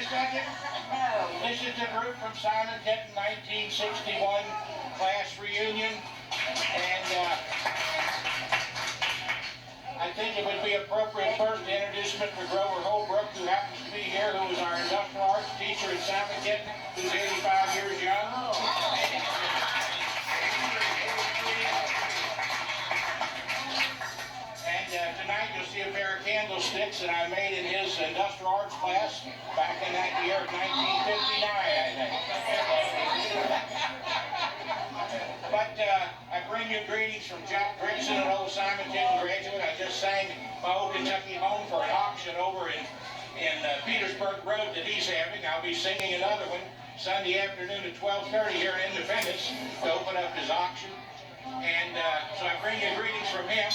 second? No. This is the group from Simon Kenton 1961 class reunion. And I think it would be appropriate first to introduce Mr. Grover Holbrook, who happens to be here, who is our industrial arts teacher at Simon Kenton, who's 85 years young. And tonight you'll see a pair of candlesticks that I made in his industrial arts class back in that year of 1959, I think. But I bring you greetings from Jack Gregson, an old Simon Kenton Graduate. I just sang my old Kentucky Home for an auction over in Petersburg Road that he's having. I'll be singing another one Sunday afternoon at 12:30 here in Independence to open up his auction. And so I bring you greetings from him.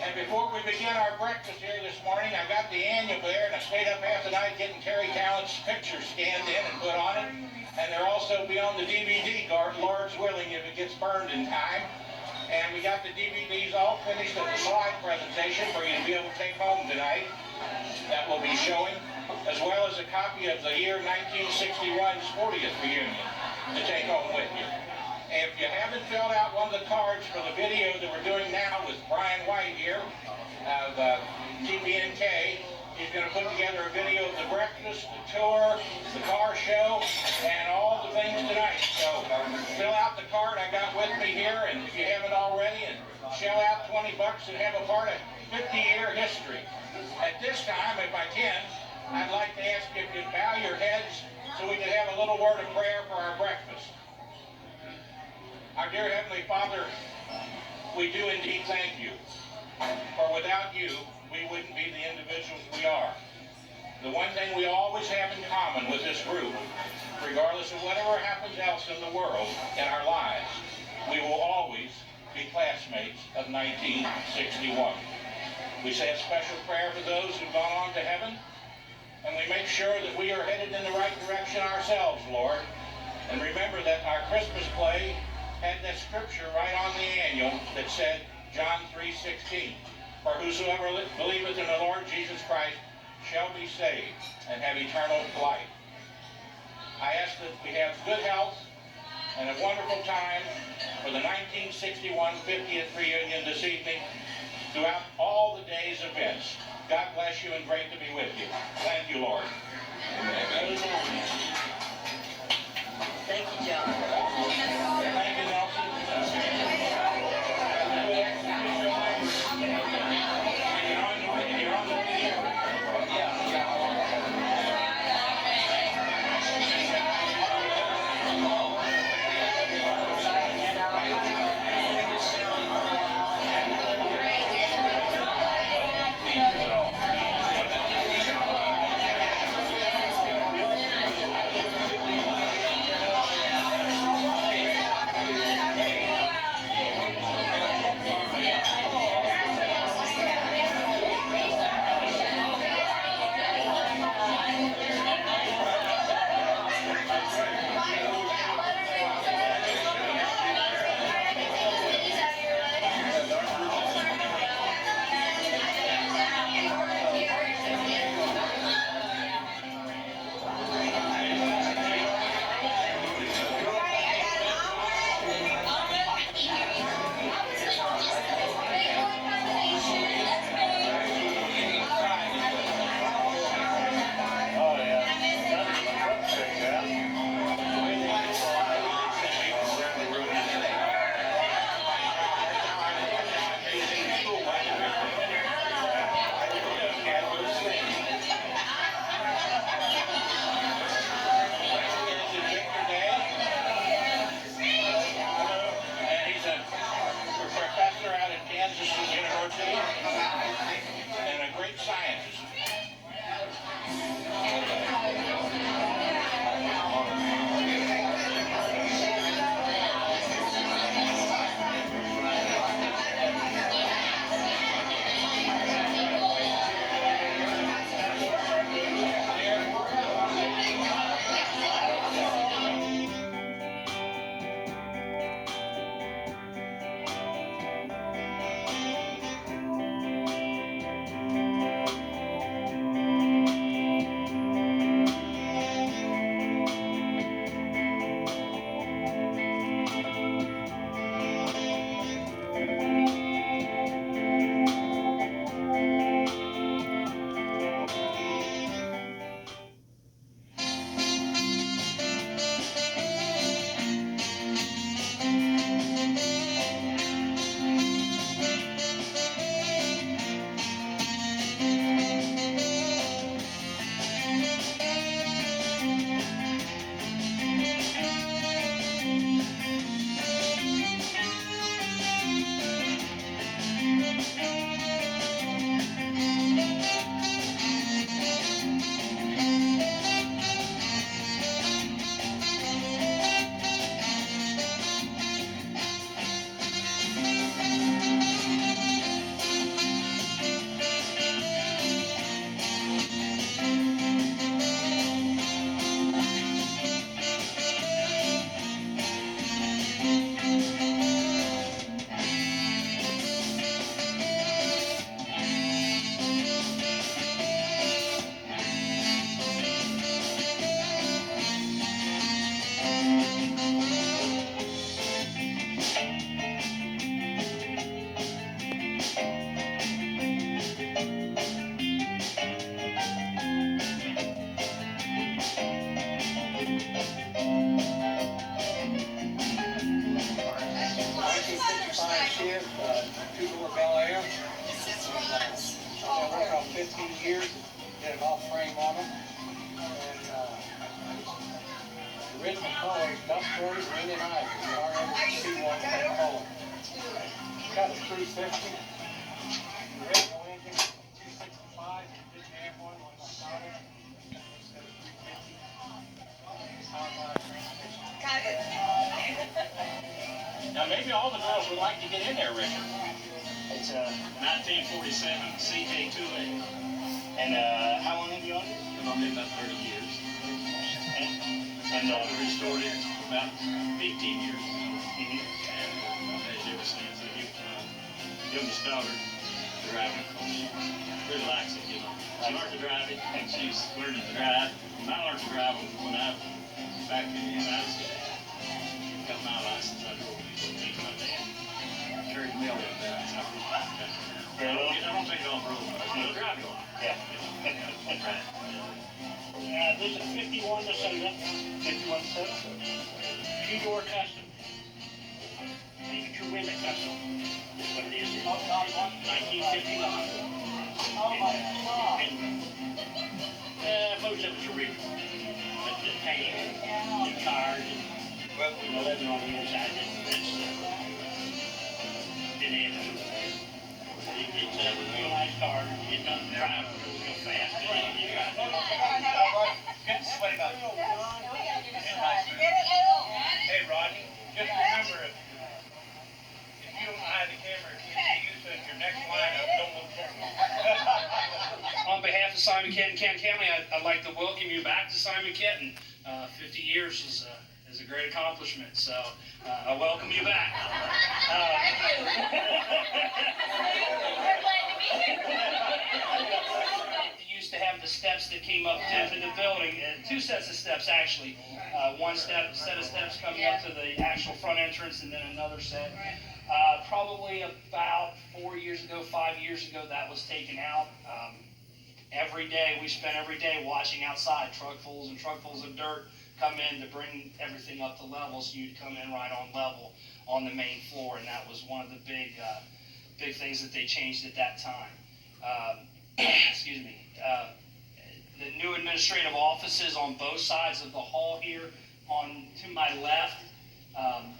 And before we begin our breakfast here this morning, I got the annual there, and I stayed up half the night getting Terry Talent's pictures scanned in and put on it. And they'll also be on the DVD, Lord's willing, if it gets burned in time. And we got the DVDs all finished at the slide presentation for you to be able to take home tonight. That will be showing, as well as a copy of the year 1961's 40th reunion to take home with you. If you haven't filled out one of the cards for the video that we're doing now with Brian White here of TPNK, he's going to put together a video of the breakfast, the tour, the car show, and all the things tonight. So fill out the card I got with me here, and if you haven't already, and shell out 20 bucks and have a part of 50-year history. At this time, if I can, I'd like to ask you if you'd bow your heads so we can have a little word of prayer for our breakfast. Our dear Heavenly Father, we do indeed thank you, for without you, we wouldn't be the individuals we are. The one thing we always have in common with this group, regardless of whatever happens else in the world, in our lives, we will always be classmates of 1961. We say a special prayer for those who've gone on to heaven, and we make sure that we are headed in the right direction ourselves, Lord. And remember that our Christmas play had that scripture right on the annual that said, John 3:16, for whosoever believeth in the Lord Jesus Christ shall be saved and have eternal life. I ask that we have good health and a wonderful time for the 1961 50th reunion this evening throughout all the day's events. God bless you and great to be with you. Thank you, Lord. Amen. Thank you, John. Thank you, Nelson. You're on the video. 15 years, did an off-frame on them. And the original color is dust rose and Indian ivy. RMC1 color. Got a 350. The original engine, 265. Didn't have one when I got it. Instead of 350. Automatic transmission. Now maybe all the girls would like to get in there, Richard. It's a 1947 CK2A. And how long have you owned it? I've owned it about 30 years. And we restored it about 15 years ago. And I've had it ever since. Youngest daughter driving it. She's relaxing, you know. She learned to drive it, and she's learning to drive. And I learned to drive when I was back in the United States. Got my license. I drove it my dad. Carried mail with that. I don't take it off road. I drive it a lot. Yeah. This is 51 Sonata. 51 Sonata. Two-door custom. Maybe two-window custom. Is what it is. 1959. Oh my God. Most of it's original. But the paint, the cars, and 11 on the inside. That's didn't have to. It's a real nice car. It doesn't drive real fast. Good to sweat about you. Hey, Rodney, just remember, if you don't hide the camera, if you use it in your next lineup, don't look for On behalf of Simon Kenton County, I'd like to welcome you back to Simon Kenton. 50 years is a great accomplishment, so I welcome you back. You used to have the steps that came up to the building, two sets of steps actually. One set of steps coming up to the actual front entrance, and then another set. Probably about 4 years ago, 5 years ago, that was taken out. We spent every day watching outside, truckfuls and truckfuls of dirt come in to bring everything up to level, so you'd come in right on level on the main floor, and that was one of the big things that they changed at that time. Excuse me. The new administrative offices on both sides of the hall here, to my left.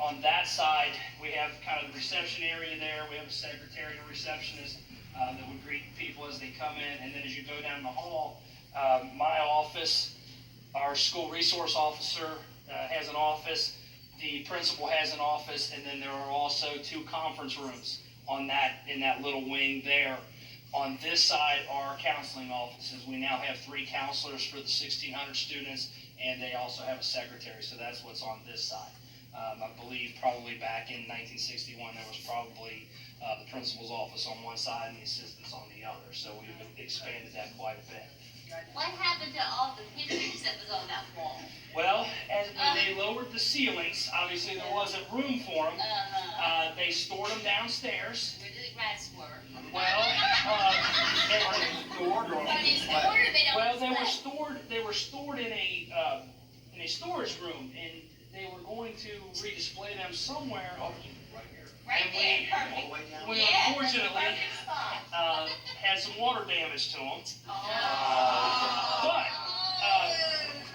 On that side, we have kind of the reception area there. We have a secretary and a receptionist that would greet people as they come in. And then as you go down the hall, my office, our school resource officer has an office, the principal has an office, and then there are also 2 conference rooms in that little wing there. On this side are counseling offices. We now have 3 counselors for the 1,600 students, and they also have a secretary, so that's what's on this side. I believe probably back in 1961, there was probably the principal's office on one side and the assistants on the other, so we've expanded that quite a bit. What happened to all the pictures that was on that wall? Well, when they lowered the ceilings, obviously there wasn't room for them. They stored them downstairs. Where did the rats were? Well, they were stored in a storage room, and they were going to redisplay them somewhere. Right there, perfect. We unfortunately had some water damage to them. But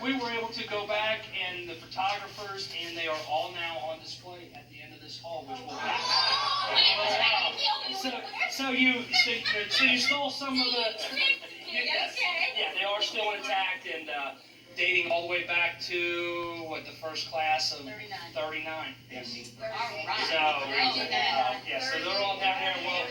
we were able to go back, and the photographers, and they are all now on display at the end of this hall, which will so you stole some of the. Yeah, they are still intact and dating all the way back to the first class of 39. Yes. So they're all down there. Well,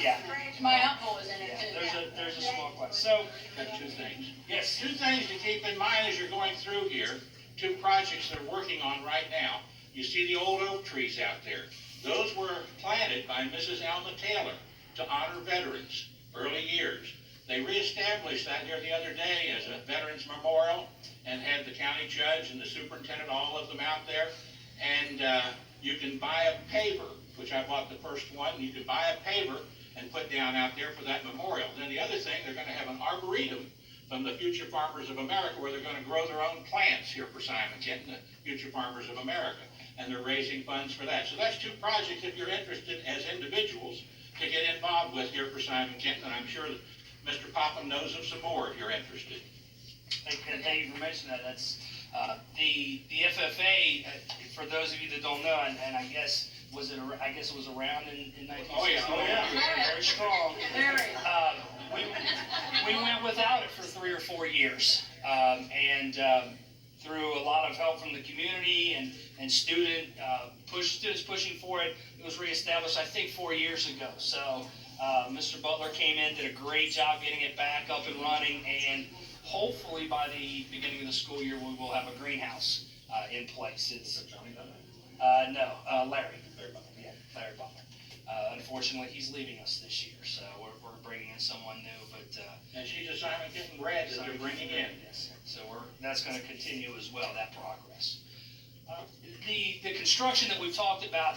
yeah. My uncle was in it too. There's a small class. So, got 2 things. yes. 2 things to keep in mind as you're going through here. 2 projects they're working on right now. You see the old oak trees out there. Those were planted by Mrs. Alma Taylor to honor veterans, early years. They reestablished that here the other day as a veterans memorial and had the county judge and the superintendent, all of them out there. And you can buy a paver, which I bought the first one. You can buy a paver and put down out there for that memorial. Then the other thing, they're going to have an arboretum from the Future Farmers of America, where they're going to grow their own plants here for Simon Kenton, the Future Farmers of America. And they're raising funds for that. So that's 2 projects if you're interested as individuals to get involved with here for Simon Kenton, and I'm sure that Mr. Popham knows of some more if you're interested. Thank you for mentioning that. That's the FFA. For those of you that don't know, and I guess it was around in 1960. Oh yeah. Very strong. Very. We went without it for 3 or 4 years, and through a lot of help from the community and students pushing for it, it was reestablished, I think, 4 years ago. So Mr. Butler came in, did a great job getting it back up and running, and hopefully by the beginning of the school year, we will have a greenhouse in place. It's no, Larry. Yeah, Larry Butler. Unfortunately, he's leaving us this year, so we're bringing in someone new. But And she's a Simon Kenton graduate that they're bringing in. yes, so that's going to continue as well. That progress. The construction that we've talked about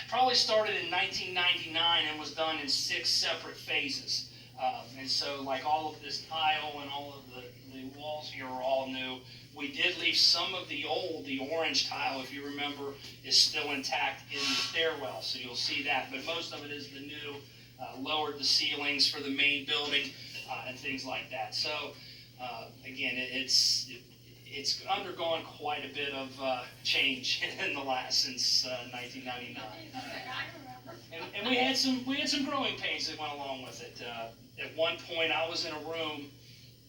probably started in 1999 and was done in 6 separate phases. And so, like all of this tile and all of the walls here are all new. We did leave some of the orange tile, if you remember, is still intact in the stairwell, so you'll see that. But most of it is the new, lowered the ceilings for the main building and things like that. So, again, it's undergone quite a bit of change since 1999. And we had some growing pains that went along with it. At one point, I was in a room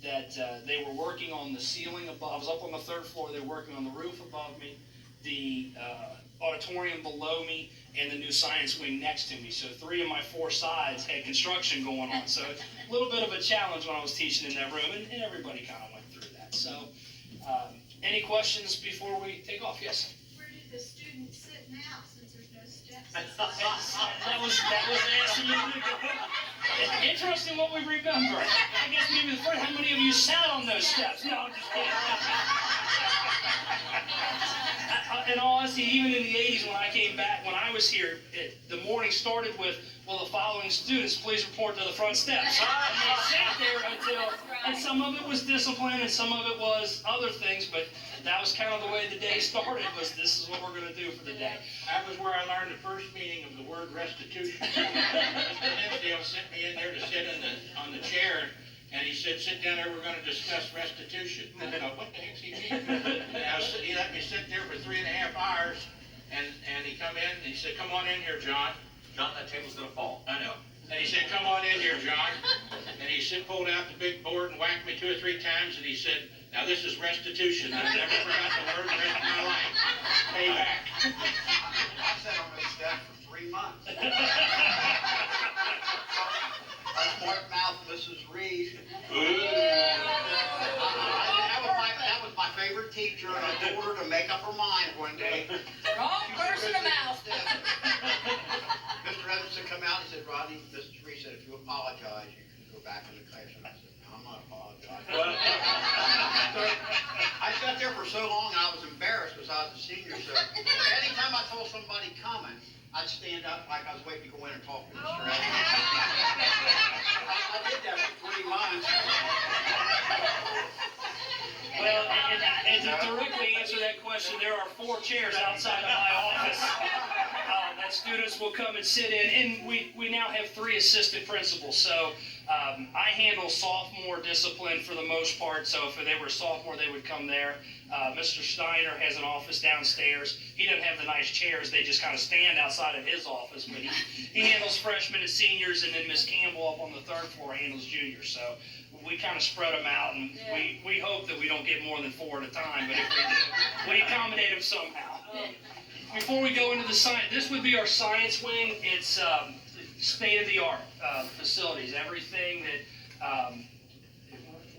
that they were working on the ceiling above. I was up on the 3rd floor. They were working on the roof above me, the auditorium below me, and the new science wing next to me. So 3 of my 4 sides had construction going on. So a little bit of a challenge when I was teaching in that room, and everybody kind of went through that. So any questions before we take off? Yes? Where did the students sit now, since there's no steps? That was absolutely good. Interesting what we remember. I guess maybe the first, how many of you sat on those steps? No, I'm just kidding. In all honesty, even in the 80s when I came back, when I was here, the morning started with, will the following students please report to the front steps? And they sat there and some of it was discipline and some of it was other things, but that was kind of the way the day started, was this is what we're going to do for the day. That was where I learned the first meaning of the word restitution. Mr. Hinsdale sent me in there to sit on the chair, and he said, sit down there, we're going to discuss restitution. I thought, what the heck's he mean? And he let me sit there for 3.5 hours, and he come in, and he said, come on in here, John. John, that table's gonna fall. I know. And he said, come on in here, John. And he pulled out the big board and whacked me 2 or 3 times, and he said, now this is restitution. I've never forgot the word the rest of my life. Payback. I sat on this step for 3 months. Our smart mouth, Mrs. Reed. That was my favorite teacher, and I told her to make up her mind one day. Wrong person to mouth. Mr. Edmondson come out and said, Rodney, Mrs. Reed said, if you apologize, you can go back in the classroom. I said, no, I'm not apologizing. I sat there for so long, and I was embarrassed because I was a senior, so anytime I saw somebody coming, I'd stand up like I was waiting to go in and talk to Mr. Edmondson. I did that for 3 months. Well, and to directly answer that question, there are 4 chairs outside of my office that students will come and sit in, and we now have 3 assistant principals. So I handle sophomore discipline for the most part, so if they were a sophomore, they would come there. Mr. Steiner has an office downstairs. He doesn't have the nice chairs. They just kind of stand outside of his office, but he handles freshmen and seniors, and then Miss Campbell up on the 3rd floor handles juniors. So we kind of spread them out, and we hope that we don't get more than 4 at a time, but if we do, we accommodate them somehow. Before we go into the science, this would be our science wing. It's state-of-the-art facilities. Everything that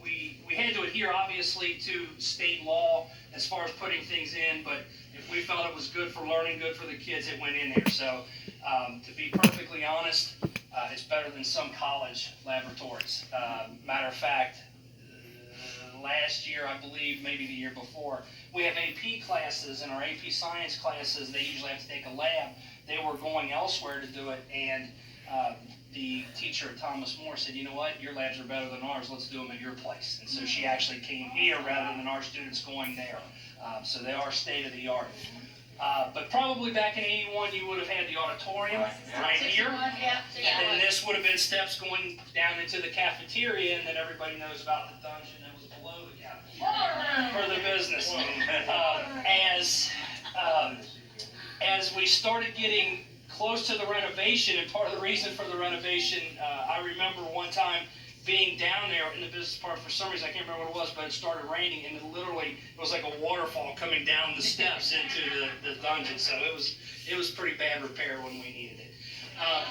we had to adhere, obviously, to state law as far as putting things in, but if we felt it was good for learning, good for the kids, it went in there. So to be perfectly honest, it's better than some college laboratories. Matter of fact, last year, I believe, maybe the year before, we have AP classes, and our AP science classes, they usually have to take a lab. They were going elsewhere to do it, and the teacher at Thomas More said, you know what, your labs are better than ours, let's do them at your place. And so she actually came here rather than our students going there. So they are state of the art. But probably back in '81, you would have had the auditorium right here. And this would have been steps going down into the cafeteria, and then everybody knows about the dungeon that was below the cafeteria for the business. As we started getting close to the renovation, and part of the reason for the renovation, I remember one time being down there in the business park for some reason, I can't remember what it was, but it started raining, and it was like a waterfall coming down the steps into the dungeon. So it was pretty bad repair when we needed it. Now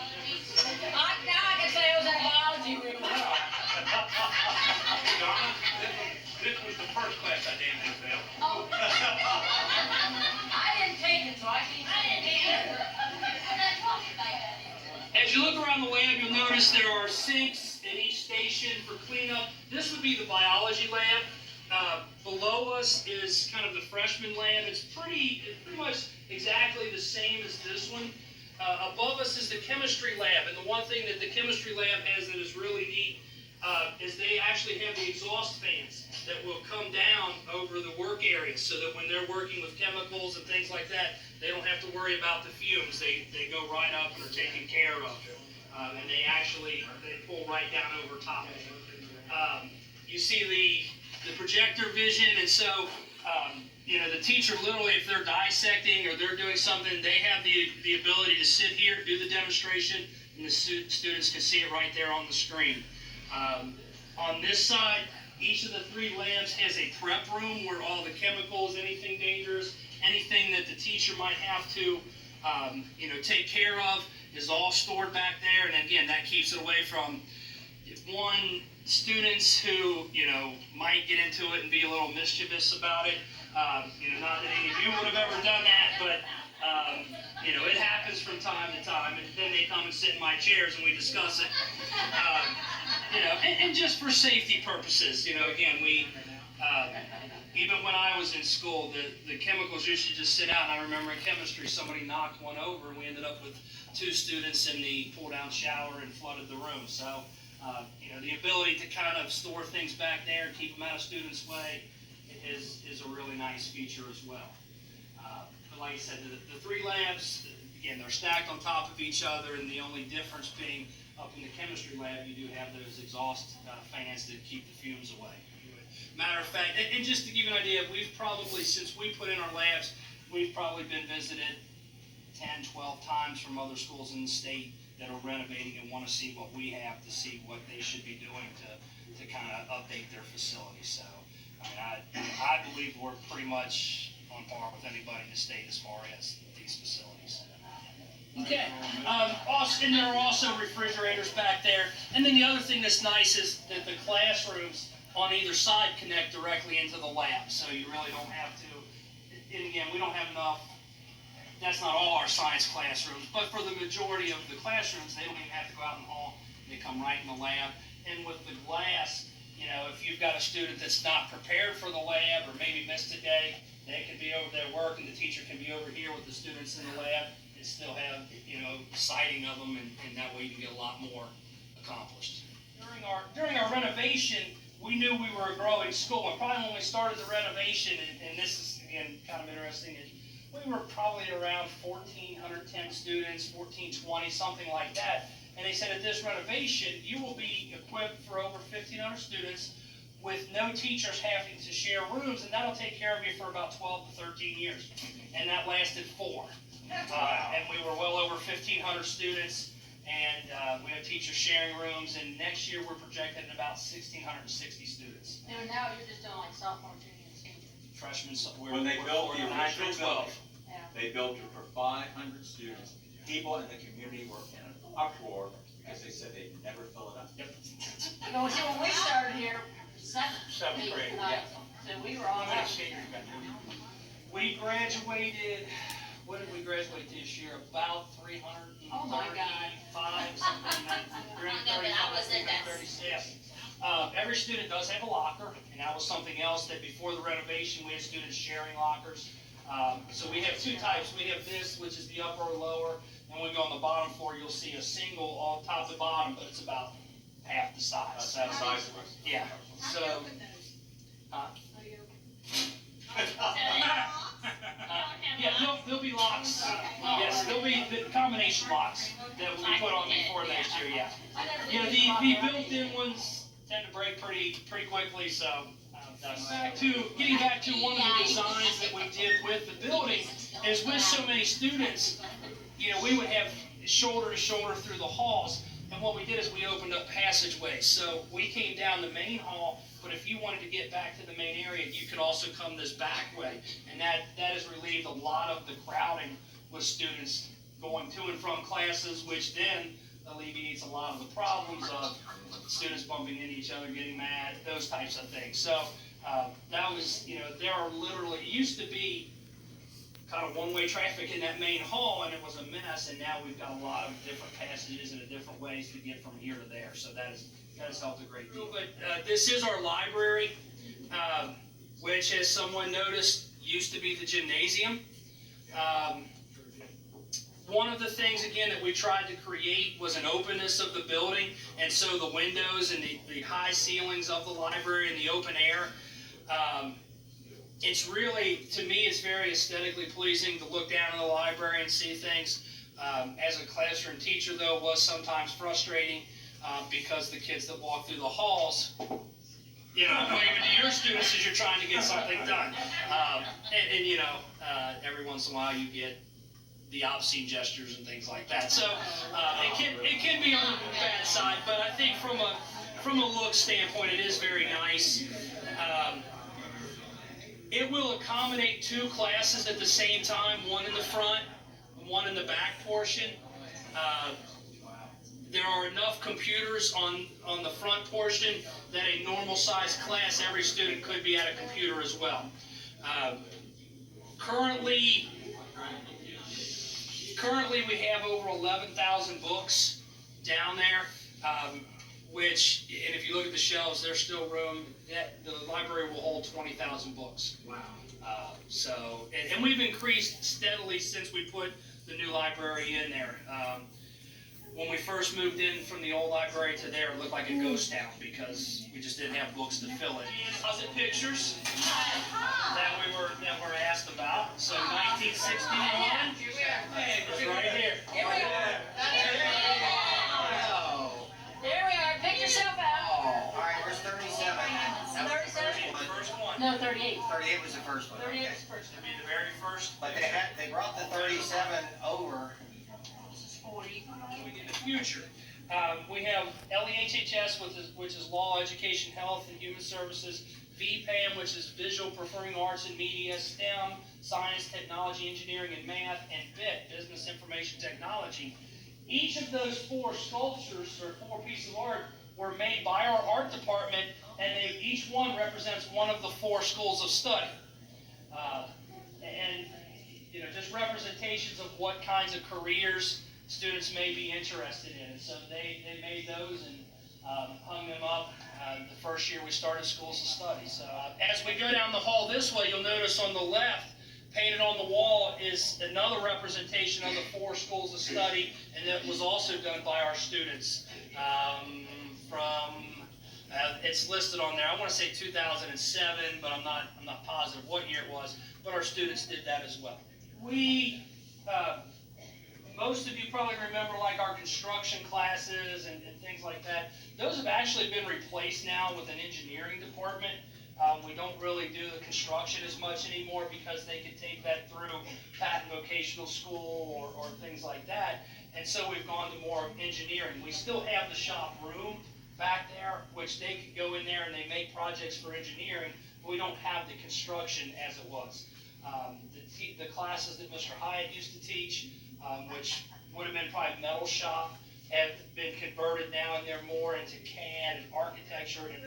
I can say it was that biology room. Donna, this was the first class I damn near failed. Oh. I didn't take it, so I didn't either. As you look around the lab, you'll notice there are sinks in each station for cleanup. This would be the biology lab. Below us is kind of the freshman lab. It's pretty much exactly the same as this one. Above us is the chemistry lab, and the one thing that the chemistry lab has that is really neat is they actually have the exhaust fans that will come down over the work area, so that when they're working with chemicals and things like that, they don't have to worry about the fumes. They go right up and are taken care of. And they pull right down over top of it. You see the projector vision, and so the teacher literally, if they're dissecting or they're doing something, they have the ability to sit here, do the demonstration, and the students can see it right there on the screen. On this side, each of the 3 labs has a prep room where all the chemicals, anything dangerous, anything that the teacher might have to, take care of is all stored back there. And again, that keeps it away from students who, might get into it and be a little mischievous about it. Not that any of you would have ever done that, but, it happens from time to time. And then they come and sit in my chairs and we discuss it. And just for safety purposes, again, even when I was in school, the chemicals used to just sit out, and I remember in chemistry, somebody knocked one over, and we ended up with 2 students in the pull-down shower and flooded the room. So, the ability to kind of store things back there and keep them out of students' way is a really nice feature as well. But like I said, the 3 labs, again, they're stacked on top of each other, and the only difference being up in the chemistry lab, you do have those exhaust fans that keep the fumes away. Matter of fact, and just to give you an idea, we've probably, since we put in our labs, we've probably been visited 10, 12 times from other schools in the state that are renovating and want to see what we have, to see what they should be doing to kind of update their facilities. So, I believe we're pretty much on par with anybody in the state as far as these facilities. Okay. And there are also refrigerators back there. And then the other thing that's nice is that the classrooms on either side connect directly into the lab. So you really don't have to, and again, we don't have enough, that's not all our science classrooms, but for the majority of the classrooms, they don't even have to go out in the hall. They come right in the lab. And with the glass, if you've got a student that's not prepared for the lab or maybe missed a day, they can be over there working, the teacher can be over here with the students in the lab and still have, sighting of them, and that way you can get a lot more accomplished. During our renovation, we knew we were a growing school, and probably when we started the renovation, and this is, again, kind of interesting, we were probably around 1,410 students, 1,420, something like that. And they said at this renovation, you will be equipped for over 1,500 students with no teachers having to share rooms, and that'll take care of you for about 12 to 13 years. And that lasted 4. And we were well over 1,500 students, and we have teachers sharing rooms, and next year we're projected at about 1,660 students. And now you're just doing like sophomore, junior, and senior. Freshmen, When they built the original building, Yeah. they built it for 500 students. People in the community were in an uproar because they said they'd never fill it up. Yep. No, see, when we started here, 7th grade, yeah. so we were all How many out. seniors got there? We graduated, what did we graduate this year? About 335, Oh my God. something like that. No, but I was in that. 336. Every student does have a locker, and that was something else that before the renovation, we had students sharing lockers. So we have 2 types. We have this, which is the upper or lower, and when we go on the bottom floor, you'll see a single all top to bottom, but it's about half the size. That's So, the size of us. yeah. How do you So, open those? uh, How do you open them? Yeah, there'll be locks. Yes, there'll be the combination locks that will be put on before next year, yeah. Yeah, the built-in ones tend to break pretty quickly, so. Getting back to one of the designs that we did with the building is with so many students, we would have shoulder to shoulder through the halls. And what we did is we opened up passageways. So we came down the main hall, but if you wanted to get back to the main area, you could also come this back way. And that has relieved a lot of the crowding with students going to and from classes, which then alleviates a lot of the problems of students bumping into each other, getting mad, those types of things. So that was, there are literally, it used to be kind of one-way traffic in that main hall, and it was a mess, and now we've got a lot of different passages and different ways to get from here to there, so that has helped a great deal. But this is our library, which, as someone noticed, used to be the gymnasium. One of the things, again, that we tried to create was an openness of the building, and so the windows and the high ceilings of the library and the open air, it's really, to me, it's very aesthetically pleasing to look down in the library and see things. As a classroom teacher, though, it was sometimes frustrating because the kids that walk through the halls, waving to your students as you're trying to get something done. Every once in a while you get the obscene gestures and things like that. So it can be on the bad side, but I think from a look standpoint, it is very nice. It will accommodate 2 classes at the same time, one in the front, one in the back portion. There are enough computers on the front portion that a normal sized class, every student could be at a computer as well. Currently we have over 11,000 books down there, which, and if you look at the shelves, there's still room. The library will hold 20,000 books. Wow. And we've increased steadily since we put the new library in there. When we first moved in from the old library to there, it looked like a ghost town because we just didn't have books to fill it. Closet pictures that we were asked about. So 1961. It's right here. Here we are. There we are. Pick yourself out. All right, where's 37? 37? The first one. No, 38. 38 was the first one. 38 Okay. was the first To be the very first. But they brought the 37 over. This is 40. In the future. We have LEHHS, which is Law, Education, Health, and Human Services, VPAM, which is Visual, Performing Arts and Media, STEM, Science, Technology, Engineering, and Math, and BIP, Business Information Technology. Each of those 4 sculptures, or 4 pieces of art, were made by our art department, and each one represents one of the 4 schools of study. Just representations of what kinds of careers students may be interested in. So they made those and hung them up the first year we started schools of study. So as we go down the hall this way, you'll notice on the left, painted on the wall, is another representation of the 4 schools of study, and that was also done by our students it's listed on there. I want to say 2007, but I'm not positive what year it was. But our students did that as well. Most of you probably remember like our construction classes and things like that. Those have actually been replaced now with an engineering department. We don't really do the construction as much anymore because they can take that through Patton Vocational School or things like that. And so we've gone to more engineering. We still have the shop room back there, which they could go in there and they make projects for engineering, but we don't have the construction as it was. The classes that Mr. Hyatt used to teach, which would have been probably metal shop, have been converted now, and they're more into CAD and architecture and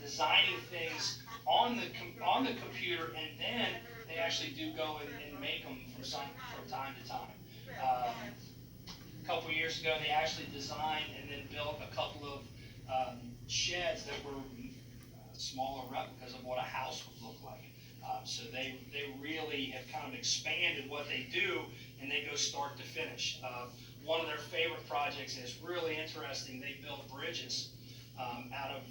designing things on the computer, and then they actually do go and make them from time to time. A couple years ago, they actually designed and then built a couple of sheds that were smaller replicas of what a house would look like. So they really have kind of expanded what they do, and they go start to finish. One of their favorite projects, and it's really interesting, they build bridges out of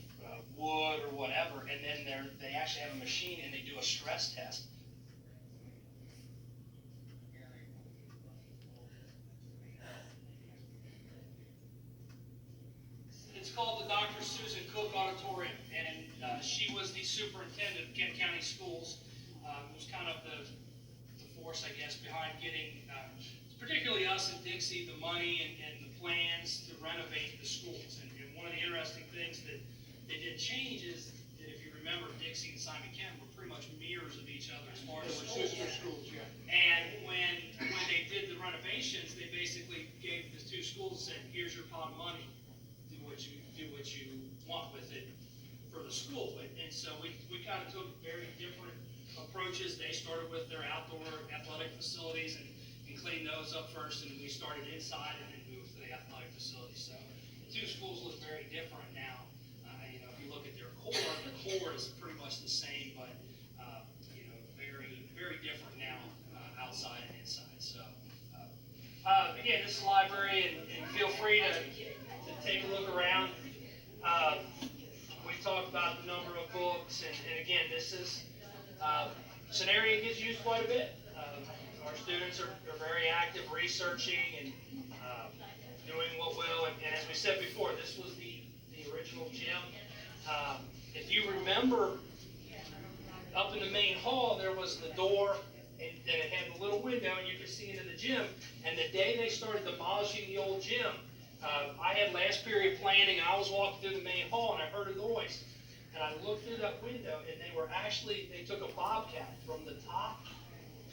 wood or whatever, and then they actually have a machine and they do a stress test. auditorium, and she was the superintendent of Kent County Schools. It was kind of the force, I guess, behind getting, particularly us in Dixie, the money and the plans to renovate the schools. And one of the interesting things that they did change is that if you remember, Dixie and Simon Kenton were pretty much mirrors of each other as far as Sister schools, yeah. and when they did the renovations, they basically gave the two schools and said, here's your pot of money, do what you want with it for the school. And so we kind of took very different approaches. They started with their outdoor athletic facilities and cleaned those up first, and we started inside and then moved to the athletic facilities. So the two schools look very different now. If you look at their core is pretty much the same, but very, very different now, outside and inside. So again, this is the library, and feel free to take a look around. We talked about the number of books, and again, this is it's an area that gets used quite a bit. Our students are very active researching and doing what will, and as we said before, this was the original gym. If you remember, up in the main hall, there was the door, and it had the little window, and you could see into the gym. And the day they started demolishing the old gym, I had last period planning, and I was walking through the main hall, and I heard a noise. And I looked through that window, and they took a bobcat from the top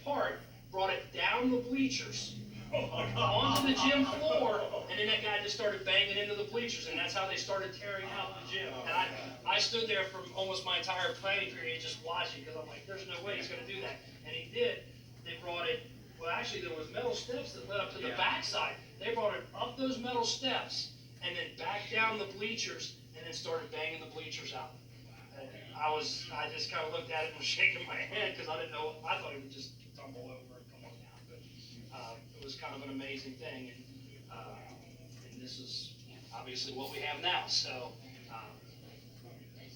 part, brought it down the bleachers, onto the gym floor, and then that guy just started banging into the bleachers, and that's how they started tearing out the gym. And I stood there for almost my entire planning period just watching, because I'm like, there's no way he's going to do that. And he did. They brought it, well, actually, there was metal steps that led up to the backside. They brought it up those metal steps, and then back down the bleachers, and then started banging the bleachers out. And I just kind of looked at it and was shaking my head, because I didn't know, I thought it would just tumble over and come on down. But it was kind of an amazing thing, and this is obviously what we have now. So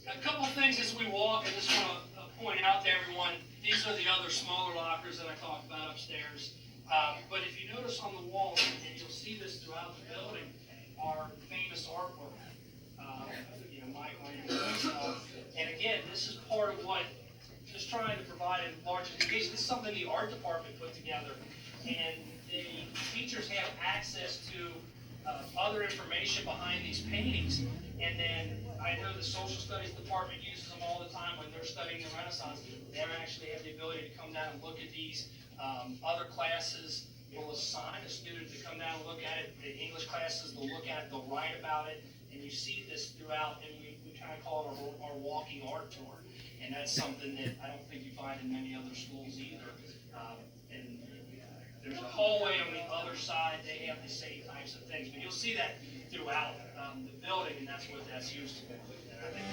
a couple of things as we walk, I just want to point out to everyone, these are the other smaller lockers that I talked about upstairs. But if you notice on the wall, and you'll see this throughout the building, are famous artwork. Michael and again, this is part of what, just trying to provide a large education. This is something the art department put together, and the teachers have access to other information behind these paintings. And then I know the social studies department uses them all the time when they're studying the Renaissance. They actually have the ability to come down and look at these. Other classes will assign a student to come down and look at it. The English classes, they'll look at it, they'll write about it, and you see this throughout, and we kind of call it our walking art tour. And that's something that I don't think you find in many other schools either. And there's a hallway on the other side. They have the same types of things, but you'll see that throughout the building, and that's what that's used to. And I think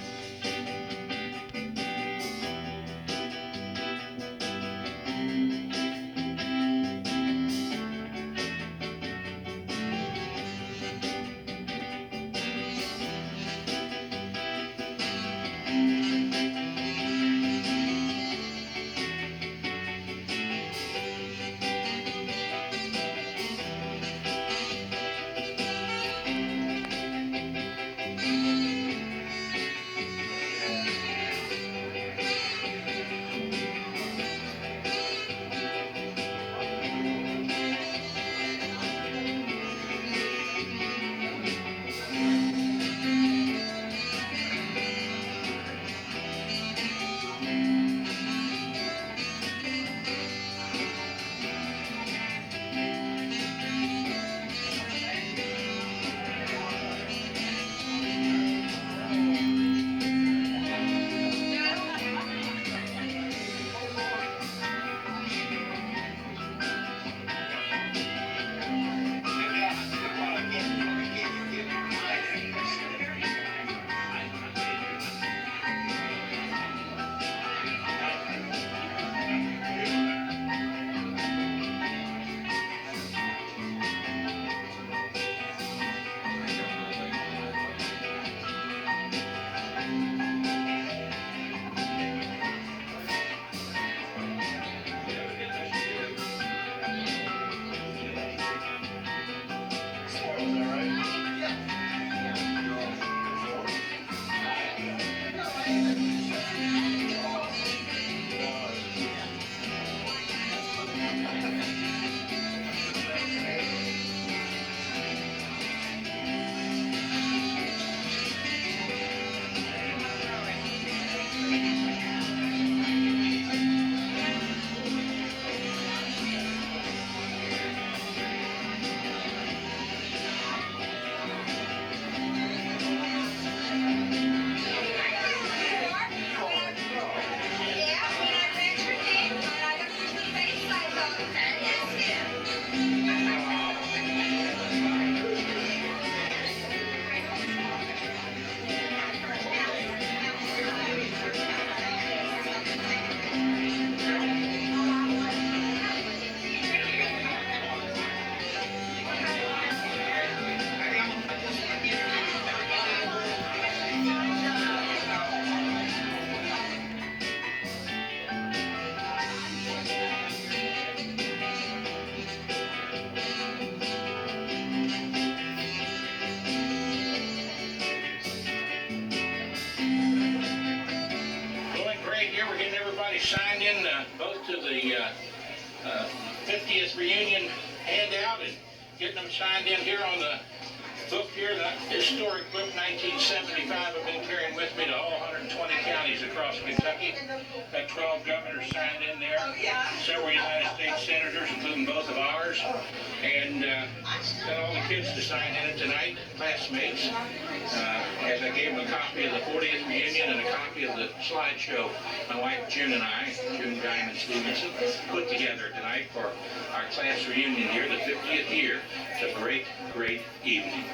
everybody signed in both to the 50th reunion handout and getting them signed in here on the book here, the historic book 1975 I've been carrying with me to all 120 counties across Kentucky. Got 12 governors signed in there, several United States senators, including both of ours, and got all the kids to sign in it tonight, classmates, as I gave them a copy of the 40th reunion and a copy of the slideshow my wife June and I, June Diamond Stevenson, put together tonight for our class reunion here, the 50th year. It's a great, great evening.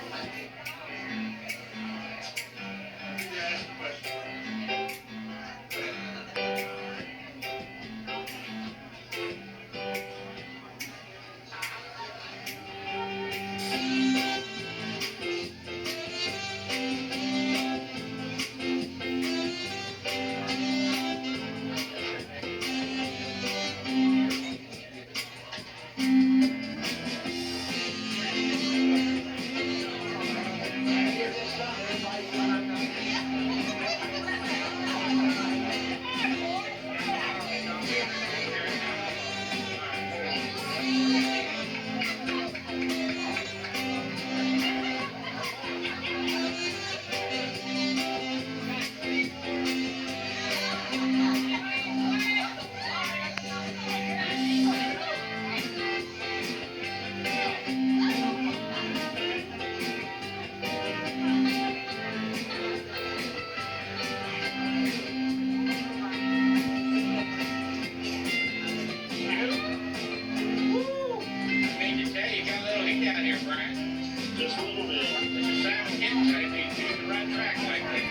Just a little bit. This is Simon Kenton Graduate. He's the right track like that.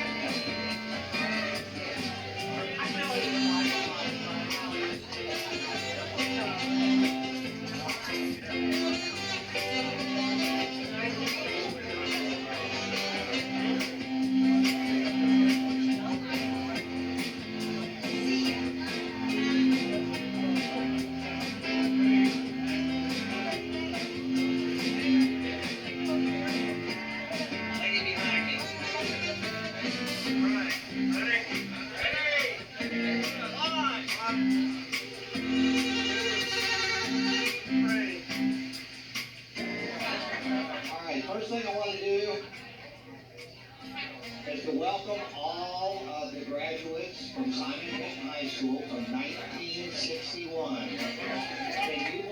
First thing I want to do is to welcome all of the graduates from Simon Kenton High School from 1961. Can you